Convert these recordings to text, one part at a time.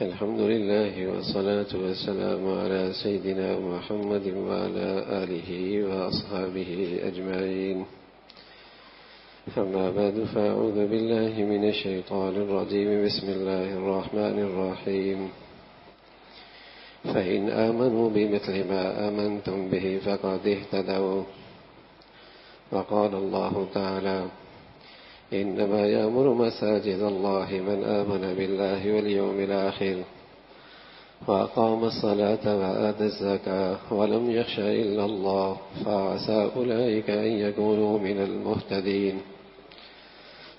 الحمد لله والصلاة والسلام على سيدنا محمد وعلى آله وأصحابه أجمعين. أما بعد فأعوذ بالله من الشيطان الرجيم. بسم الله الرحمن الرحيم. فإن آمنوا بمثل ما آمنتم به فقد اهتدوا. وقال الله تعالى: إنما يأمر مساجد الله من آمن بالله واليوم الآخر وأقام الصلاة وآتى الزكاة ولم يخش إلا الله فعسى أولئك أن يكونوا من المهتدين.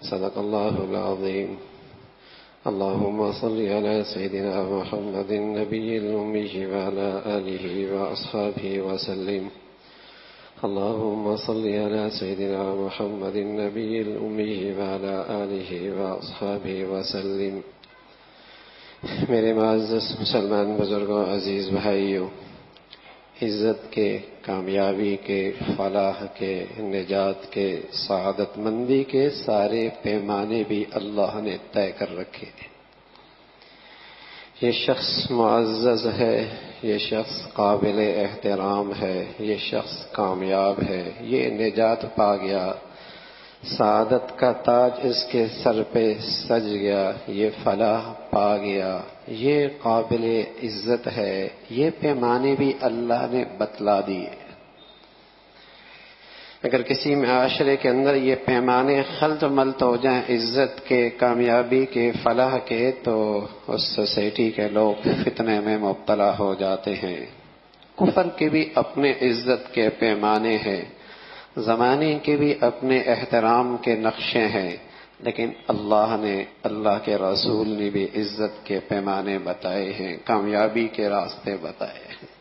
صدق الله العظيم. اللهم صل على سيدنا محمد النبي الأمي وعلى آله وأصحابه وسلم. اللهم صل على سيدنا محمد النبي الأمي وعلى آله وأصحابه وسلم. میرے معزز مسلمان بزرگوں، عزیز بھائیوں، عزت کے، کامیابی کے، فلاح کے، نجات کے، سعادت مندی کے سارے پیمانے بھی اللہ نے طے کر رکھے ہیں۔ یہ شخص معزز ہے، یہ شخص قابل احترام ہے، یہ شخص کامیاب ہے، یہ نجات پا گیا، سعادت کا تاج اس کے سر پہ سج گیا، یہ فلاح پا گیا، یہ قابل عزت ہے۔ یہ پیمانے بھی اللہ نے بتلا دیے۔ اگر کسی معاشرے کے اندر یہ پیمانے خلط ملط ہو جائیں عزت کے، کامیابی کے، فلاح کے، تو اس سوسائٹی کے لوگ فتنے میں مبتلا ہو جاتے ہیں۔ کفر کے بھی اپنے عزت کے پیمانے ہیں، زمانے کے بھی اپنے احترام کے نقشے ہیں، لیکن اللہ نے، اللہ کے رسول نے بھی عزت کے پیمانے بتائے ہیں، کامیابی کے راستے بتائے ہیں۔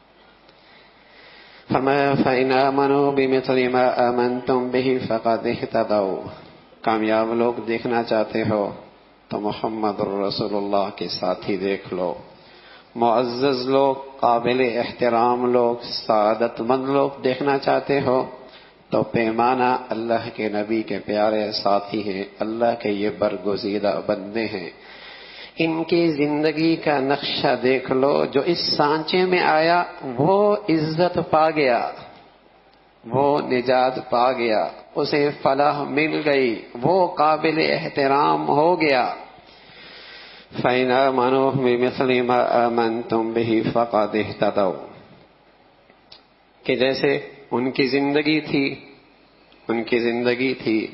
فرمایا: فَإِنْ آمَنُوا بِمِثْلِ مَا آمَنْتُمْ بِهِ فَقَدِ اهْتَدَوْا۔ کامیاب لوگ دیکھنا چاہتے ہو تو محمد رسول اللہ کے ساتھی دیکھ لو۔ معزز لوگ، قابل احترام لوگ، سعادت مند لوگ دیکھنا چاہتے ہو تو پیمانہ اللہ کے نبی کے پیارے ساتھی ہیں، اللہ کے یہ برگزیدہ بندے ہیں۔ ان کی زندگی کا نقشہ دیکھ لو، جو اس سانچے میں آیا وہ عزت پا گیا، وہ نجات پا گیا، اسے فلاح مل گئی، وہ قابل احترام ہو گیا۔ فَإِنْ آمَنُوا بِمِثْلِ مَا آمَنْتُمْ بِهِ فَقَدِ اهْتَدَوْا، کہ جیسے ان کی زندگی تھی،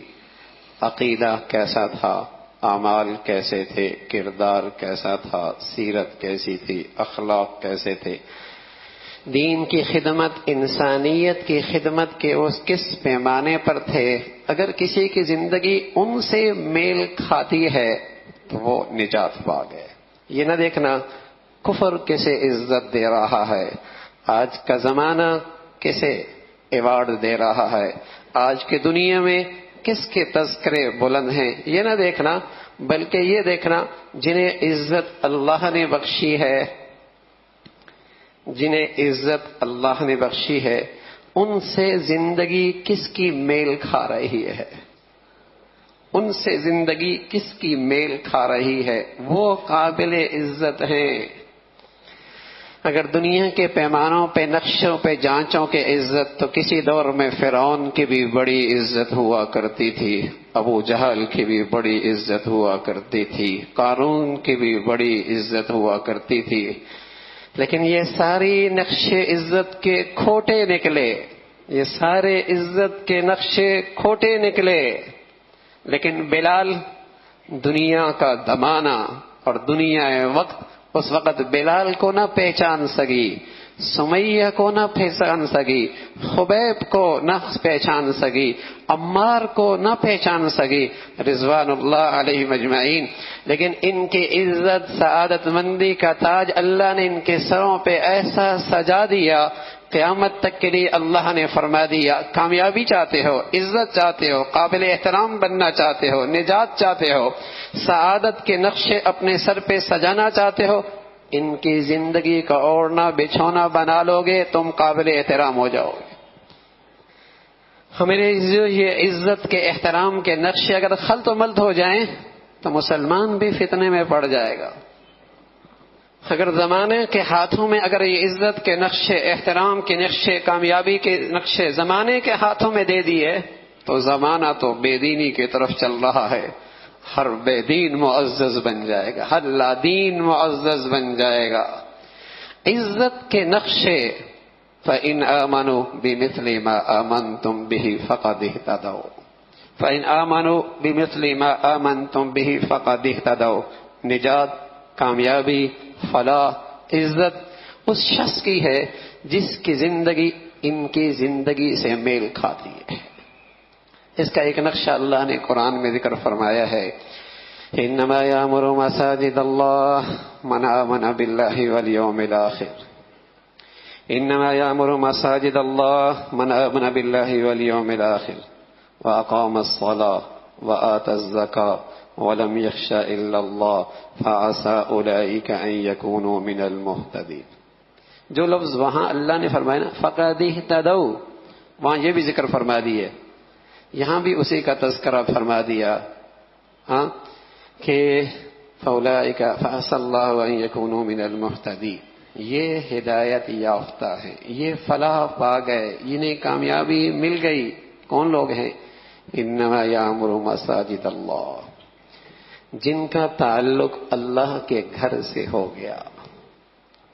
عقیدہ کیسا تھا، اعمال کیسے تھے، کردار کیسا تھا، سیرت کیسی تھی، اخلاق کیسے تھے، دین کی خدمت، انسانیت کی خدمت کے اس کس پیمانے پر تھے۔ اگر کسی کی زندگی ان سے میل کھاتی ہے تو وہ نجات پا گئے۔ یہ نہ دیکھنا کفر کسے عزت دے رہا ہے، آج کا زمانہ کسے ایوارڈ دے رہا ہے، آج کی دنیا میں کس کے تذکرے بلند ہیں، یہ نہ دیکھنا، بلکہ یہ دیکھنا جنہیں عزت اللہ نے بخشی ہے، جنہیں عزت اللہ نے بخشی ہے، ان سے زندگی کس کی میل کھا رہی ہے، ان سے زندگی کس کی میل کھا رہی ہے، وہ قابل عزت ہیں۔ اگر دنیا کے پیمانوں پہ، نقشوں پہ جانچوں کے عزت، تو کسی دور میں فرعون کی بھی بڑی عزت ہوا کرتی تھی، ابو جہل کی بھی بڑی عزت ہوا کرتی تھی، قارون کی بھی بڑی عزت ہوا کرتی تھی، لیکن یہ ساری نقشے عزت کے کھوٹے نکلے، یہ سارے عزت کے نقشے کھوٹے نکلے۔ لیکن بلال دنیا کا زمانہ اور دنیا وقت اس وقت بلال کو نہ پہچان سکی، سمیہ کو نہ پہچان سکی، خبیب کو نہ پہچان سکی، عمار کو نہ پہچان سکی، رضوان اللہ علیہ مجمعین، لیکن ان کی عزت، سعادت مندی کا تاج اللہ نے ان کے سروں پہ ایسا سجا دیا، قیامت تک کے لیے اللہ نے فرما دیا، کامیابی چاہتے ہو، عزت چاہتے ہو، قابل احترام بننا چاہتے ہو، نجات چاہتے ہو، سعادت کے نقشے اپنے سر پہ سجانا چاہتے ہو، ان کی زندگی کا اوڑھنا بچھونا بنا لو گے، تم قابل احترام ہو جاؤ گے۔ ہمارے یہ عزت کے، احترام کے نقشے اگر خلط و ملط ہو جائیں تو مسلمان بھی فتنے میں پڑ جائے گا. اگر زمانے کے ہاتھوں میں اگر یہ عزت کے نقشے، احترام کے نقشے، کامیابی کے نقشے زمانے کے ہاتھوں میں دے دیے تو زمانہ تو بے دینی کی طرف چل رہا ہے. ہر بے دین معزز بن جائے گا، ہر لا دین معزز بن جائے گا. عزت کے نقشے فَإِنْ آمَنُوا بِمِثْلِ مَا آمَنْتُمْ بِهِ فَقَدِ اهْتَدَوْا فَإِنْ آمَنُوا بِمِثْلِ مَا آمَنْتُمْ بِهِ فَقَدِ اهْتَدَوْا. نجات، کامیابی، فلاح، عزت اس شخص کی ہے جس کی زندگی ان کی زندگی سے میل کھاتی ہے. اس کا ایک نقشہ اللہ نے قرآن میں ذکر فرمایا ہے. انما یامر مساجد اللہ من آمن باللہ والیوم الآخر. انما یامر مساجد اللہ من آمن باللہ والیوم الآخر واقام الصلاة وآت الزکاة ولم یخش الا اللہ فعسى اولئک ان یکونوا من المہتدین. جو لفظ وہاں اللہ نے فرمایا نا فقد اہتدوا، وہاں یہ بھی ذکر فرما دیے، یہاں بھی اسی کا تذکرہ فرما دیا کہ فاولئک فعسى اللہ ان یکونوا من المہتدین. یہ ہدایت یافتہ ہیں، یہ فلاح پا گئے، انہیں کامیابی مل گئی. کون لوگ ہیں؟ انما یامر مساجد اللہ، جن کا تعلق اللہ کے گھر سے ہو گیا.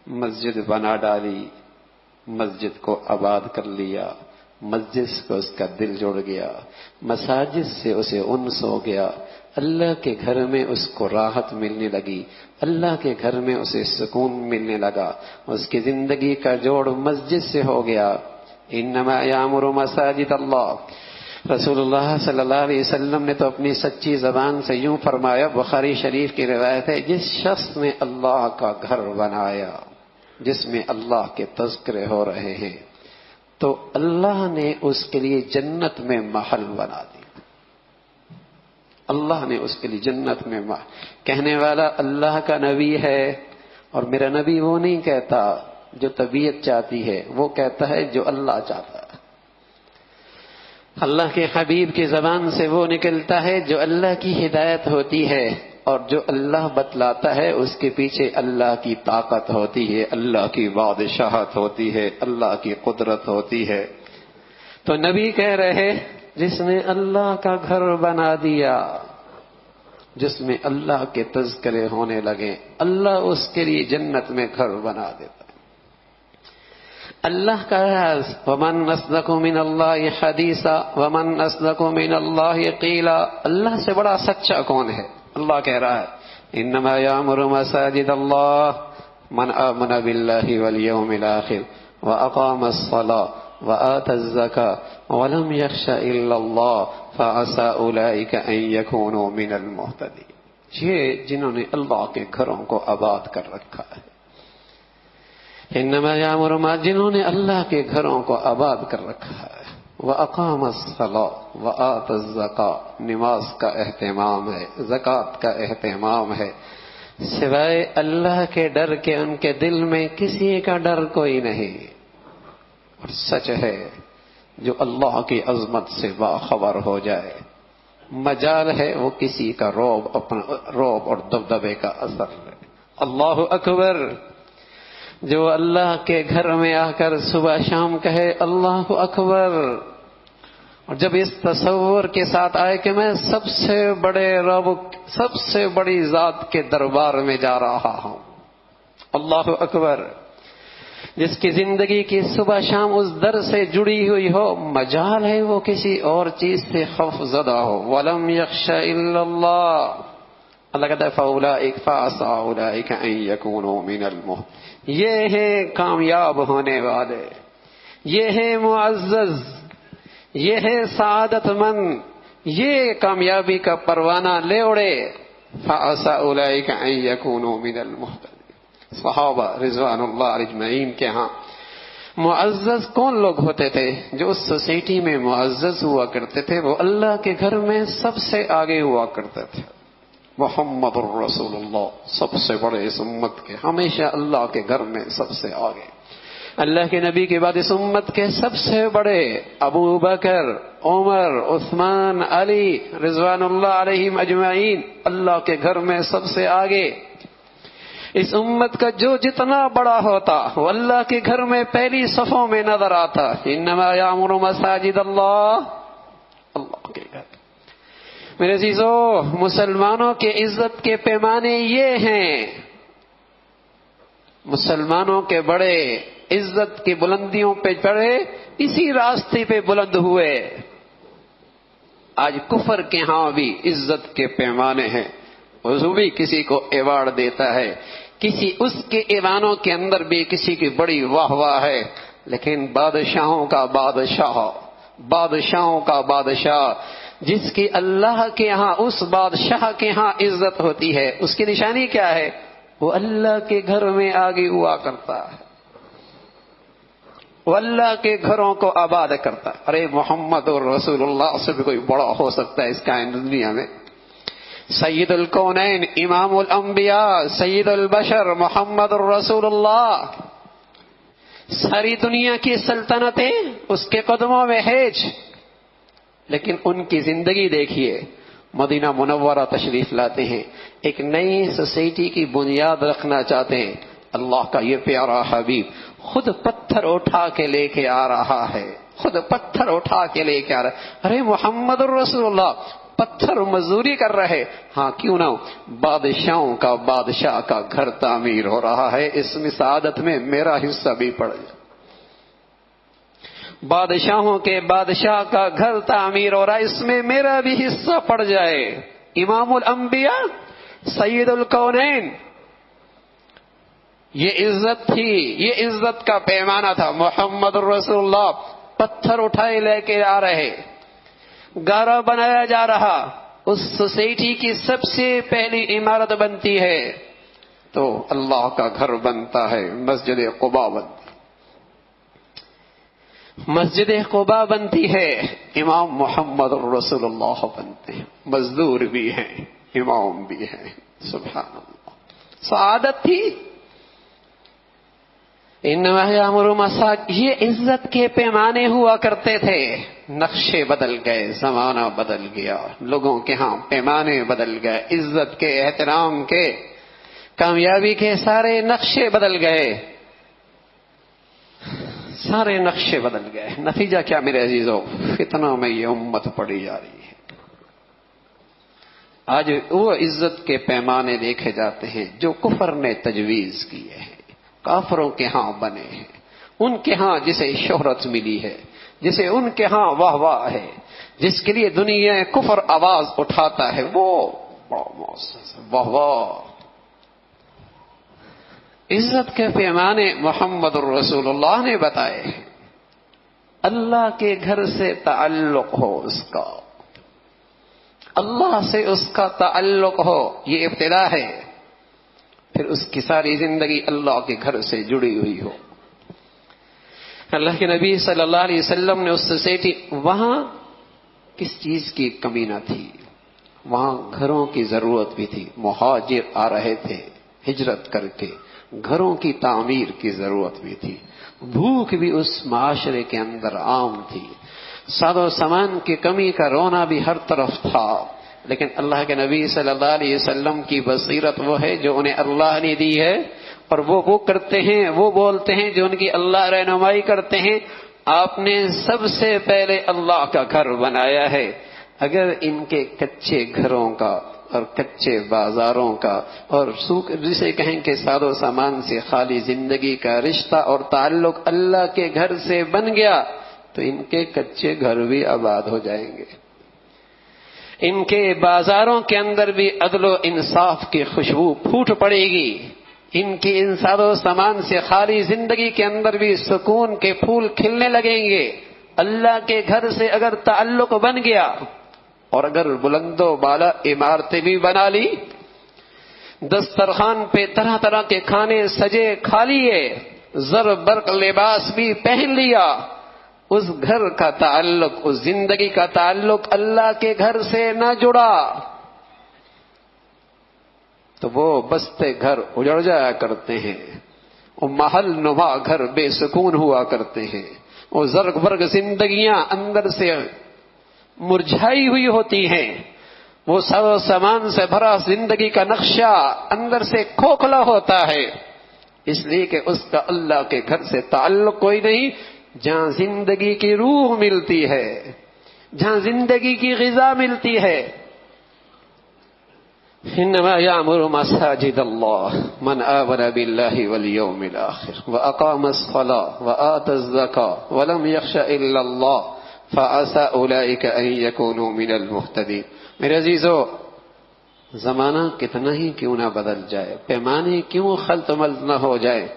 مسجد بنا ڈالی، مسجد کو آباد کر لیا، مسجد سے اس کا دل جڑ گیا، مساجد سے اسے انس ہو گیا، اللہ کے گھر میں اس کو راحت ملنے لگی، اللہ کے گھر میں اسے سکون ملنے لگا، اس کی زندگی کا جوڑ مسجد سے ہو گیا. انما یامر مساجد اللہ. رسول اللہ صلی اللہ علیہ وسلم نے تو اپنی سچی زبان سے یوں فرمایا، بخاری شریف کی روایت ہے، جس شخص نے اللہ کا گھر بنایا جس میں اللہ کے تذکرے ہو رہے ہیں تو اللہ نے اس کے لیے جنت میں محل بنا دیا. اللہ نے اس کے لیے جنت میں کہنے والا اللہ کا نبی ہے، اور میرا نبی وہ نہیں کہتا جو طبیعت چاہتی ہے، وہ کہتا ہے جو اللہ چاہتا ہے. اللہ کے حبیب کی زبان سے وہ نکلتا ہے جو اللہ کی ہدایت ہوتی ہے، اور جو اللہ بتلاتا ہے اس کے پیچھے اللہ کی طاقت ہوتی ہے، اللہ کی بادشاہت ہوتی ہے، اللہ کی قدرت ہوتی ہے. تو نبی کہہ رہے جس نے اللہ کا گھر بنا دیا، جس میں اللہ کے تذکرے ہونے لگے، اللہ اس کے لیے جنت میں گھر بنا دیتا. اللہ کا راز ومن اصدق من اللہ حدیثا ومن اصدق من اللہ قیلا. اللہ سے بڑا سچا کون ہے؟ اللہ کہہ رہا ہے انما یامر مساجد اللہ من آمن باللہ والیوم الآخر واقام الصلاة وآت الزکاة ولم یخش الا اللہ فعسى اولئک ان یکونوا من المہتدین. یہ جنہوں نے اللہ کے گھروں کو آباد کر رکھا ہے. انما یامر ما، جنہوں نے اللہ کے گھروں کو آباد کر رکھا ہے. وَأَقَامَ الصَّلَاةَ وَآتَ الزَّكَاةَ، نماز کا اہتمام ہے، زکوٰۃ کا اہتمام ہے. سوائے اللہ کے ڈر کے ان کے دل میں کسی کا ڈر کوئی نہیں. اور سچ ہے جو اللہ کی عظمت سے باخبر ہو جائے، مجال ہے وہ کسی کا روب اور دبدبے کا اثر ہے. اللہ اکبر. جو اللہ کے گھر میں آ کر صبح شام کہے اللہ اکبر، اور جب اس تصور کے ساتھ آئے کہ میں سب سے بڑے رب، سب سے بڑی ذات کے دربار میں جا رہا ہوں، اللہ اکبر. جس کی زندگی کی صبح شام اس در سے جڑی ہوئی ہو، مجال ہے وہ کسی اور چیز سے خوف زدہ ہو. وَلَمْ يَخْشَ إِلَّا اللَّهِ. اللہ کہتا ہے فَأُولَئِكَ فَعَسَىٰ أُولَئِكَ أَن يَكُونُوا مِنَ الْمُهْتَدِينَ. یہ ہیں کامیاب ہونے والے، یہ ہیں معزز، یہ ہے سعادت مند، یہ کامیابی کا پروانہ لے اڑے. فَعَسَىٰ أُولَئِكَ أَن يَكُونُوا مِنَ الْمُهْتَدِينَ. صحابہ رضوان اللہ اجمعین کے ہاں معزز کون لوگ ہوتے تھے؟ جو اس سوسائٹی میں معزز ہوا کرتے تھے وہ اللہ کے گھر میں سب سے آگے ہوا کرتے تھے. محمد الرسول اللہ سب سے بڑے اس امت کے، ہمیشہ اللہ کے گھر میں سب سے آگے. اللہ کے نبی کے بعد اس امت کے سب سے بڑے ابو بکر، عمر، عثمان، علی رضوان اللہ علیہم اجمعین، اللہ کے گھر میں سب سے آگے۔ اس امت کا جو جتنا بڑا ہوتا وہ اللہ کے گھر میں پہلی صفوں میں نظر آتا۔ انما یامر مساجد اللہ، اللہ کے گھر۔ میرے عزیزو، مسلمانوں کے عزت کے پیمانے یہ ہیں، مسلمانوں کے بڑے عزت کی بلندیوں پہ چڑھے، اسی راستے پہ بلند ہوئے۔ آج کفر کے ہاں بھی عزت کے پیمانے ہیں، وہ بھی کسی کو ایوارڈ دیتا ہے، کسی اس کے ایوانوں کے اندر بھی کسی کی بڑی واہ واہ ہے، لیکن بادشاہوں کا بادشاہ، بادشاہوں کا بادشاہ، جس کی اللہ کے ہاں، اس بادشاہ کے ہاں عزت ہوتی ہے، اس کی نشانی کیا ہے؟ وہ اللہ کے گھر میں آگے ہوا کرتا ہے، وہ اللہ کے گھروں کو آباد کرتا ہے۔ ارے محمد اور رسول اللہ سے بھی کوئی بڑا ہو سکتا ہے اس کائنات دنیا میں؟ سید الکونین، امام الانبیاء، سید البشر محمد الرسول اللہ، ساری دنیا کی سلطنتیں اس کے قدموں میں ہیج، لیکن ان کی زندگی دیکھیے۔ مدینہ منورہ تشریف لاتے ہیں، ایک نئی سوسائٹی کی بنیاد رکھنا چاہتے ہیں، اللہ کا یہ پیارا حبیب خود پتھر اٹھا کے لے کے آ رہا ہے، خود پتھر اٹھا کے لے کے آ رہا ہے۔ ارے محمد الرسول اللہ پتھر مزدوری کر رہے، ہاں کیوں نہ، بادشاہوں کا بادشاہ کا گھر تعمیر ہو رہا ہے، اس میں سعادت میں میرا حصہ بھی پڑ جائے۔ بادشاہوں کے بادشاہ کا گھر تعمیر ہو رہا ہے، اس میں میرا بھی حصہ پڑ جائے۔ امام الانبیاء، سید الکونین، یہ عزت تھی، یہ عزت کا پیمانہ تھا۔ محمد الرسول اللہ پتھر اٹھائے لے کے آ رہے، گارا بنایا جا رہا، اس سوسائٹی کی سب سے پہلی عمارت بنتی ہے تو اللہ کا گھر بنتا ہے، مسجد قباء بنتی، مسجد قباء بنتی ہے، امام محمد الرسول اللہ بنتے ہیں، مزدور بھی ہیں، امام بھی ہیں، سبحان اللہ، سعادت تھی۔ انما یامر مساجد، یہ عزت کے پیمانے ہوا کرتے تھے، نقشے بدل گئے، زمانہ بدل گیا، لوگوں کے ہاں پیمانے بدل گئے، عزت کے، احترام کے، کامیابی کے سارے نقشے بدل گئے، سارے نقشے بدل گئے۔ نتیجہ کیا میرے عزیزو؟ فتنوں میں یہ امت پڑی جا رہی ہے۔ آج وہ عزت کے پیمانے دیکھے جاتے ہیں جو کفر نے تجویز کیے ہیں، کافروں کے ہاں بنے ہیں، ان کے ہاں جسے شہرت ملی ہے، جسے ان کے ہاں واہ واہ ہے، جس کے لیے دنیا کفر آواز اٹھاتا ہے، وہ بڑا معزز، واہ واہ۔ عزت کے پیمانے محمد الرسول اللہ نے بتائے ہیں۔ اللہ کے گھر سے تعلق ہو اس کا، اللہ سے اس کا تعلق ہو، یہ ابتدا ہے، پھر اس کی ساری زندگی اللہ کے گھر سے جڑی ہوئی ہو۔ اللہ کے نبی صلی اللہ علیہ وسلم نے اس سوسائٹی، وہاں کس چیز کی کمی نہ تھی، وہاں گھروں کی ضرورت بھی تھی، مہاجر آ رہے تھے ہجرت کر کے، گھروں کی تعمیر کی ضرورت بھی تھی، بھوک بھی اس معاشرے کے اندر عام تھی، ساز و سامان کی کمی کا رونا بھی ہر طرف تھا، لیکن اللہ کے نبی صلی اللہ علیہ وسلم کی بصیرت وہ ہے جو انہیں اللہ نے دی ہے، اور وہ کرتے ہیں، وہ بولتے ہیں جو ان کی اللہ رہنمائی کرتے ہیں۔ آپ نے سب سے پہلے اللہ کا گھر بنایا ہے۔ اگر ان کے کچے گھروں کا اور کچے بازاروں کا اور سوق جسے کہیں کہ ساز و سامان سے خالی زندگی کا رشتہ اور تعلق اللہ کے گھر سے بن گیا تو ان کے کچے گھر بھی آباد ہو جائیں گے، ان کے بازاروں کے اندر بھی عدل و انصاف کی خوشبو پھوٹ پڑے گی، ان کی ان ساز و سامان سے خالی زندگی کے اندر بھی سکون کے پھول کھلنے لگیں گے۔ اللہ کے گھر سے اگر تعلق بن گیا اور اگر بلند و بالا عمارتیں بھی بنا لی، دسترخوان پہ طرح طرح کے کھانے سجے کھا لیے، زر برق لباس بھی پہن لیا، اس گھر کا تعلق، اس زندگی کا تعلق اللہ کے گھر سے نہ جڑا تو وہ بستے گھر اجڑ جایا کرتے ہیں، وہ محل نما گھر بے سکون ہوا کرتے ہیں، وہ زرگ برگ زندگیاں اندر سے مرجھائی ہوئی ہوتی ہیں، وہ سو سامان سے بھرا زندگی کا نقشہ اندر سے کھوکھلا ہوتا ہے، اس لیے کہ اس کا اللہ کے گھر سے تعلق کوئی نہیں، جہاں زندگی کی روح ملتی ہے، جہاں زندگی کی غذا ملتی ہے۔ انما یامر مساجد اللہ من آمن باللہ والیوم الآخر واقام الصلاة وآتى الزکاة ولم یخش الا اللہ فعسى اولئک ان یکونوا من المہتدین۔ میرے عزیزو، زمانہ کتنا ہی کیوں نہ بدل جائے، پیمانے کیوں خلط ملط نہ ہو جائے،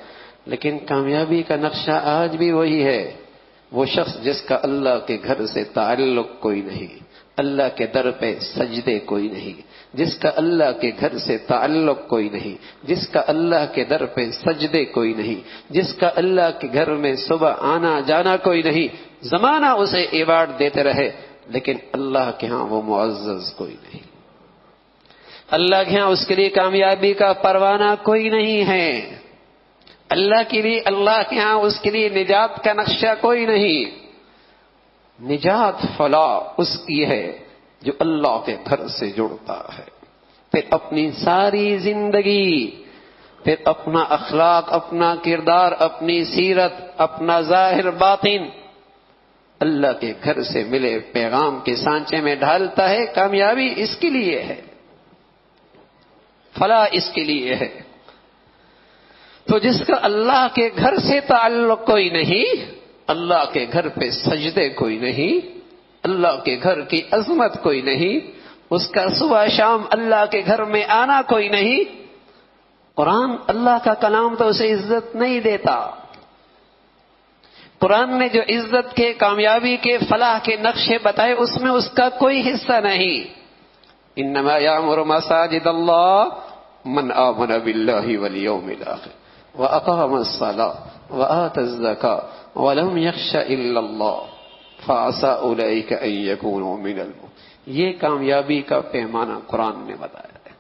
لیکن کامیابی کا نقشہ آج بھی وہی ہے۔ وہ شخص جس کا اللہ کے گھر سے تعلق کوئی نہیں، اللہ کے در پہ سجدے کوئی نہیں، جس کا اللہ کے گھر سے تعلق کوئی نہیں، جس کا اللہ کے در پہ سجدے کوئی نہیں، جس کا اللہ کے گھر میں صبح آنا جانا کوئی نہیں، زمانہ اسے ایوارڈ دیتے رہے، لیکن اللہ کے ہاں وہ معزز کوئی نہیں، اللہ کے ہاں اس کے لیے کامیابی کا پروانہ کوئی نہیں ہے، اللہ کے ہاں اس کے لیے نجات کا نقشہ کوئی نہیں۔ نجات فلاح اس کی ہے جو اللہ کے گھر سے جڑتا ہے، پھر اپنی ساری زندگی، پھر اپنا اخلاق، اپنا کردار، اپنی سیرت، اپنا ظاہر باطن اللہ کے گھر سے ملے پیغام کے سانچے میں ڈھالتا ہے۔ کامیابی اس کے لیے ہے، فلاح اس کے لیے ہے۔ تو جس کا اللہ کے گھر سے تعلق کوئی نہیں، اللہ کے گھر پہ سجدے کوئی نہیں، اللہ کے گھر کی عظمت کوئی نہیں، اس کا صبح شام اللہ کے گھر میں آنا کوئی نہیں، قرآن اللہ کا کلام تو اسے عزت نہیں دیتا۔ قرآن نے جو عزت کے، کامیابی کے، فلاح کے نقشے بتائے اس میں اس کا کوئی حصہ نہیں۔ انما یامر مساجد اللہ من آمن باللہ والیوم الآخر واقام الصلاة وآتى الزکاة ولم یخش الا اللہ فعسى اولئک ان یکونوا من المؤمنین۔ یہ کامیابی کا پیمانہ قرآن نے بتایا ہے۔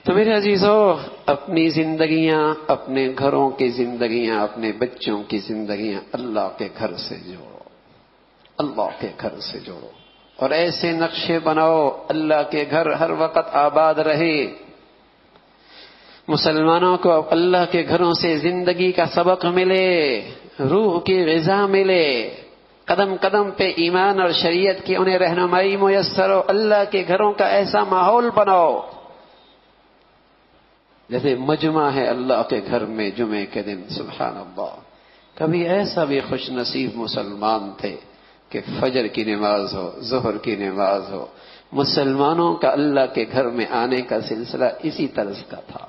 تو میرے عزیزو، اپنی زندگیاں، اپنے گھروں کی زندگیاں، اپنے بچوں کی زندگیاں اللہ کے گھر سے جوڑو، اللہ کے گھر سے جوڑو، اور ایسے نقشے بناؤ اللہ کے گھر ہر وقت آباد رہے۔ مسلمانوں کو اللہ کے گھروں سے زندگی کا سبق ملے، روح کی غذا ملے، قدم قدم پہ ایمان اور شریعت کی انہیں رہنمائی میسر ہو، اللہ کے گھروں کا ایسا ماحول بناؤ جیسے مجمع ہے اللہ کے گھر میں جمعے کے دن۔ سبحان اللہ، کبھی ایسا بھی خوش نصیب مسلمان تھے کہ فجر کی نماز ہو، ظہر کی نماز ہو، مسلمانوں کا اللہ کے گھر میں آنے کا سلسلہ اسی طرز کا تھا۔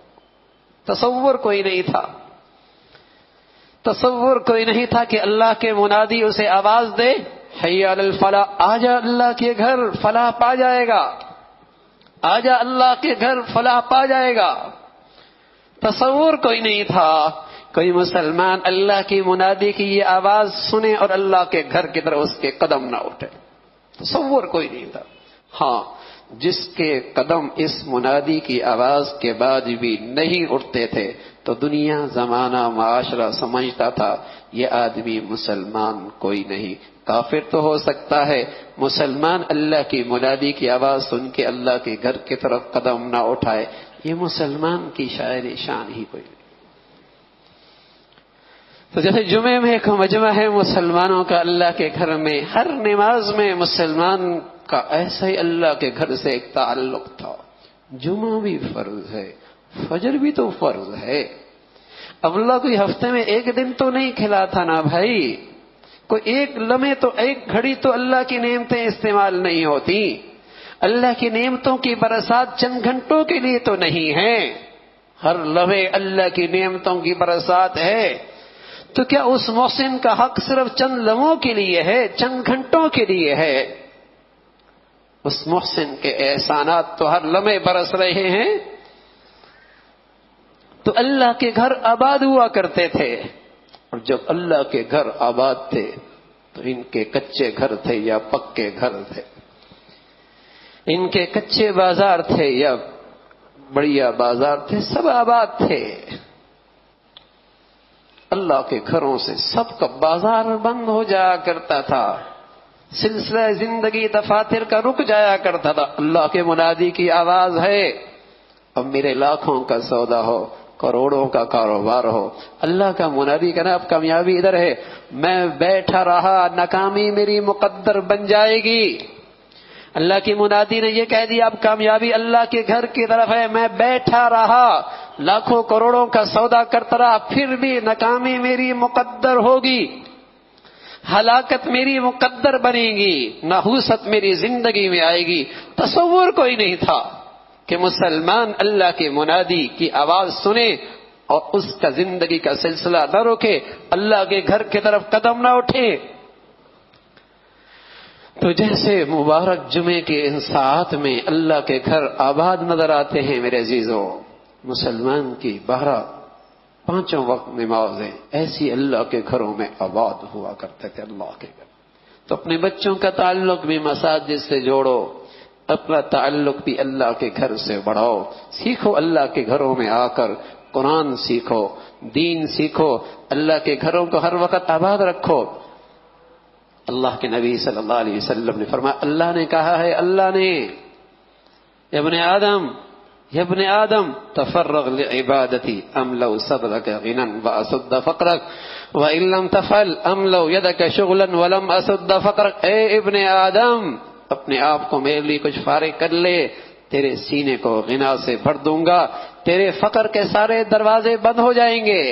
تصور کوئی نہیں تھا، تصور کوئی نہیں تھا کہ اللہ کے منادی اسے آواز دے، حی علی الفلاح، آجا اللہ کے گھر فلاح پا جائے گا، آجا اللہ کے گھر فلاح پا جائے گا۔ تصور کوئی نہیں تھا کوئی مسلمان اللہ کی منادی کی یہ آواز سنے اور اللہ کے گھر کی طرف اس کے قدم نہ اٹھے، تصور کوئی نہیں تھا۔ ہاں، جس کے قدم اس منادی کی آواز کے بعد بھی نہیں اٹھتے تھے تو دنیا، زمانہ، معاشرہ سمجھتا تھا یہ آدمی مسلمان کوئی نہیں، کافر تو ہو سکتا ہے، مسلمان اللہ کی منادی کی آواز سن کے اللہ کے گھر کی طرف قدم نہ اٹھائے، یہ مسلمان کی شاعر شان ہی کوئی نہیں۔ تو جیسے جمعے میں ایک مجمع ہے مسلمانوں کا اللہ کے گھر میں، ہر نماز میں مسلمان کا ایسا ہی اللہ کے گھر سے ایک تعلق تھا۔ جمعہ بھی فرض ہے، فجر بھی تو فرض ہے۔ اب اللہ کوئی ہفتے میں ایک دن تو نہیں کھلاتا نا بھائی، کوئی ایک لمحے تو، ایک گھڑی تو اللہ کی نعمتیں استعمال نہیں ہوتی۔ اللہ کی نعمتوں کی برسات چند گھنٹوں کے لیے تو نہیں ہے، ہر لمحے اللہ کی نعمتوں کی برسات ہے۔ تو کیا اس محسن کا حق صرف چند لمحوں کے لیے ہے، چند گھنٹوں کے لیے ہے؟ اس محسن کے احسانات تو ہر لمحے برس رہے ہیں۔ تو اللہ کے گھر آباد ہوا کرتے تھے، اور جب اللہ کے گھر آباد تھے تو ان کے کچے گھر تھے یا پکے گھر تھے، ان کے کچے بازار تھے یا بڑھیا بازار تھے، سب آباد تھے۔ اللہ کے گھروں سے سب کا بازار بند ہو جایا کرتا تھا، سلسلہ زندگی دفاتر کا رک جایا کرتا تھا۔ اللہ کے منادی کی آواز ہے، اب میرے لاکھوں کا سودا ہو، کروڑوں کا کاروبار ہو، اللہ کا منادی کہنا اب کامیابی ادھر ہے، میں بیٹھا رہا ناکامی میری مقدر بن جائے گی۔ اللہ کی منادی نے یہ کہہ دیا اب کامیابی اللہ کے گھر کی طرف ہے، میں بیٹھا رہا لاکھوں کروڑوں کا سودا کرتا رہا پھر بھی ناکامی میری مقدر ہوگی، ہلاکت میری مقدر بنے گی، نحوست میری زندگی میں آئے گی۔ تصور کوئی نہیں تھا کہ مسلمان اللہ کے منادی کی آواز سنے اور اس کا زندگی کا سلسلہ نہ روکے، اللہ کے گھر کی طرف قدم نہ اٹھے۔ تو جیسے مبارک جمعے کے ان ساعات میں اللہ کے گھر آباد نظر آتے ہیں میرے عزیزوں، مسلمان کی 5 وقت نمازیں ایسی اللہ کے گھروں میں آباد ہوا کرتے تھے اللہ کے گھر۔ تو اپنے بچوں کا تعلق بھی مساجد سے جوڑو، اپنا تعلق بھی اللہ کے گھر سے بڑھاؤ، سیکھو اللہ کے گھروں میں آ کر قرآن سیکھو، دین سیکھو، اللہ کے گھروں کو ہر وقت آباد رکھو۔ اللہ کے نبی صلی اللہ علیہ وسلم نے فرمایا، اللہ نے کہا ہے، اللہ نے یا ابن آدم تفرغ لعبادتی املو صدرک غنا واسد فقرک وان لم تفعل املو یدک شغلا ولم اسد فقرک۔ اے ابن آدم، اپنے آپ کو میرے لیے کچھ فارغ کر لے، تیرے سینے کو غنا سے بھر دوں گا، تیرے فقر کے سارے دروازے بند ہو جائیں گے،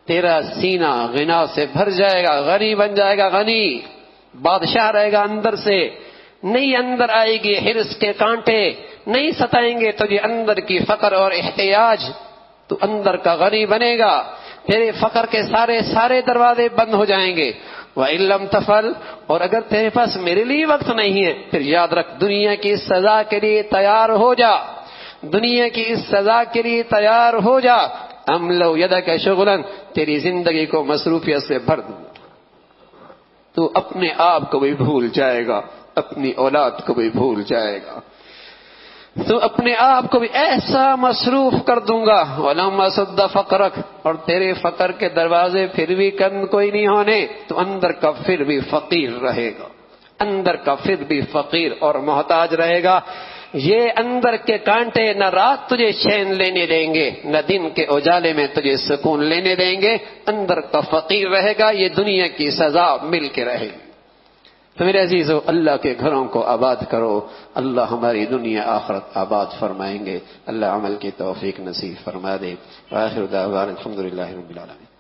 تیرا سینہ غنا سے بھر جائے گا، غنی بن جائے گا، غنی بادشاہ رہے گا، اندر سے نہیں اندر آئے گی حرص کے کانٹے، نہیں ستائیں گے تجھے اندر کی فقر اور احتیاج، تو اندر کا غنی بنے گا، تیرے فقر کے سارے دروازے بند ہو جائیں گے۔ وَإِن لَّمْ تَفْعَلْ، اور اگر تیرے پاس میرے لیے وقت نہیں ہے، پھر یاد رکھ دنیا کی اس سزا کے لیے تیار ہو جا، دنیا کی اس سزا کے لیے تیار ہو جا۔ املو یدک شغلا، تیری زندگی کو مصروفیت سے بھر دوں، تو اپنے آپ کو بھی بھول جائے گا، اپنی اولاد کو بھی بھول جائے گا، تو اپنے آپ کو بھی ایسا مصروف کر دوں گا۔ وَلَمْ أَسُدَّ فَقْرَكَ، اور تیرے فقر کے دروازے پھر بھی کم کوئی نہیں ہونے، تو اندر کا پھر بھی فقیر رہے گا، اندر کا پھر بھی فقیر اور محتاج رہے گا۔ یہ اندر کے کانٹے نہ رات تجھے چین لینے دیں گے، نہ دن کے اجالے میں تجھے سکون لینے دیں گے، اندر کا فقیر رہے گا، یہ دنیا کی سزا مل کے رہے گی۔ تو میرے عزیزو، اللہ کے گھروں کو آباد کرو، اللہ ہماری دنیا آخرت آباد فرمائیں گے، اللہ عمل کی توفیق نصیب فرما دے۔ وآخر دعوانا الحمدللہ رب العالمین۔